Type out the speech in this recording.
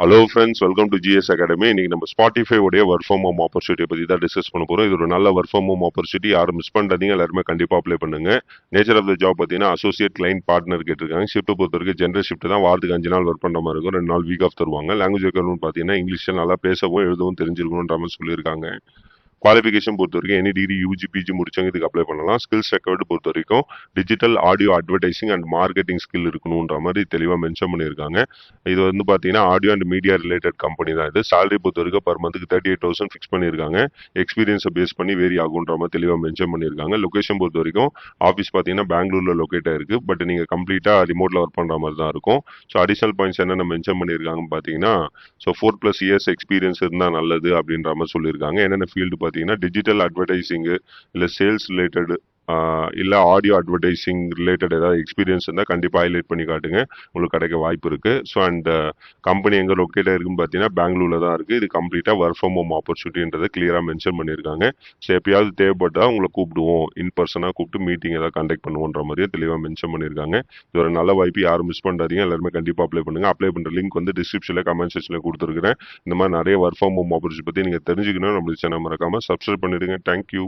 Hello friends, welcome to GS academy. இன்னைக்கு நம்ம Spotify உடைய ஒர்க் ஃப்ரம் ஹோம் ஆப்பர்ச்சுனிட்டி பற்றி தான் டிஸ்கஸ் பண்ண போகிறோம். இது ஒரு நல்ல ஒர்க் ஃப்ரம் ஹோம் ஆப்பர்ச்சுனிட்டி. யாரும் மிஸ் பண்ணுறீங்க, எல்லாருமே கண்டிப்பாக அப்ளை பண்ணுங்க. நேச்சர் ஆஃப் த ஜாப் பார்த்தீங்கன்னா அசோசியேட் கிளைண்ட் பார்ட்னர் கேட்டிருக்காங்க. ஷிஃப்ட் பொறுத்த வரைக்கும் ஜென்ரல் ஷிஃப்ட் தான். வாரத்துக்கு 5 நாள் ஒர்க் பண்ணுற மாதிரி இருக்கும். 2 நாள் வீக் ஆஃப் தருவாங்க. லாங்குவேஜ் ரெக்யர்மெண்ட் பார்த்தீங்கன்னா இங்கிலீஷில் நல்லா பேசவும் எழுதவும் தெரிஞ்சிருக்கணுன்ற மாதிரி சொல்லியிருக்காங்க. குவாலிஃபிகேஷன் பொறுத்த வரைக்கும் எனி டிகிரி யூஜி பிஜி முடிச்சவங்க இதுக்கு அப்ளை பண்ணலாம். ஸ்கில்ஸ் ரெக்கார்டு பொறுத்த வரைக்கும் digital audio advertising and marketing skill இருக்கணுன்ற மாதிரி தெளிவாக மென்ஷன் பண்ணியிருக்காங்க. இது வந்து பார்த்தீங்கன்னா audio and media related company தான் இது. சேலரி பொறுத்த வரைக்கும் பர் மந்த்துக்கு 38,000 ஃபிக்ஸ் பண்ணியிருக்காங்க. எக்ஸ்பீரியன்ஸை பேஸ் பண்ணி வேரி ஆகுன்ற மாதிரி தெளிவாக மென்ஷன் பண்ணியிருக்காங்க. லொகேஷன் பொறுத்த வரைக்கும் ஆஃபீஸ் பார்த்தீங்கன்னா பெங்களூர்ல லொக்கேட் ஆயிருக்கு. பட் நீங்கள் கம்ப்ளீட்டாக ரிமோட்ல ஒர்க் பண்ணுற மாதிரி தான் இருக்கும். ஸோ அடிஷனல் பாயிண்ட்ஸ் என்னென்ன மென்ஷன் பண்ணியிருக்காங்கன்னு பார்த்தீங்கன்னா, ஸோ 4+ இயர்ஸ் எக்ஸ்பீரியன்ஸ் இருந்தால் நல்லது அப்படின்ற மாதிரி சொல்லியிருக்காங்க. என்னென்ன ஃபீல்டு பார்த்தீங்கன்னா டிஜிட்டல் அட்வர்டைசிங்கு, இல்லை சேல்ஸ் ரிலேட்டடு, இல்லை ஆடியோ அட்வர்டைசிங் ரிலேட்டட் ஏதாவது எக்ஸ்பீரியன்ஸ் இருந்தால் கண்டிப்பாக ஹைலைட் பண்ணி காட்டுங்க, உங்களுக்கு கிடைக்க வாய்ப்பு இருக்குது. ஸோ அண்ட் கம்பெனி எங்கே லொக்கேட் இருக்குன்னு பார்த்தீங்கன்னா பெங்களூரில் தான் இருக்குது. இது கம்ப்ளீட்டாக ஒர்க் ஃப்ரம் ஹோம் ஆப்பர்ச்சுனிட்டின்றதை கிளியராக மென்ஷன் பண்ணியிருக்காங்க. ஸோ எப்பயாவது தேவைப்பட்டால் உங்களை கூப்பிடுவோம், இன் பர்சனாக கூப்பிட்டு மீட்டிங் ஏதாவது கண்டக்ட் பண்ணுவோன்ற மாதிரியே தெளிவாக மென்ஷன் பண்ணியிருக்காங்க. இது ஒரு நல்ல வாய்ப்பு, யாரும் மிஸ் பண்ணாதீங்க. எல்லாருமே கண்டிப்பாக அப்ளை பண்ணுங்கள். அப்ளை பண்ணுற லிங்க் வந்து டிஸ்கிரிப்ஷனில் கமெண்ட் செக்ஷனில் கொடுத்துருக்கிறேன். இந்த மாதிரி நிறைய ஒர்க் ஃப்ரம் ஹோம் ஆப்பர்ச்சுனிட்டி பற்றி நீங்கள் தெரிஞ்சுக்கணும். நம்மளுக்கு சேனல் மறக்காமல் சப்ஸ்கிரைப் பண்ணிடுங்க. தேங்க்யூ.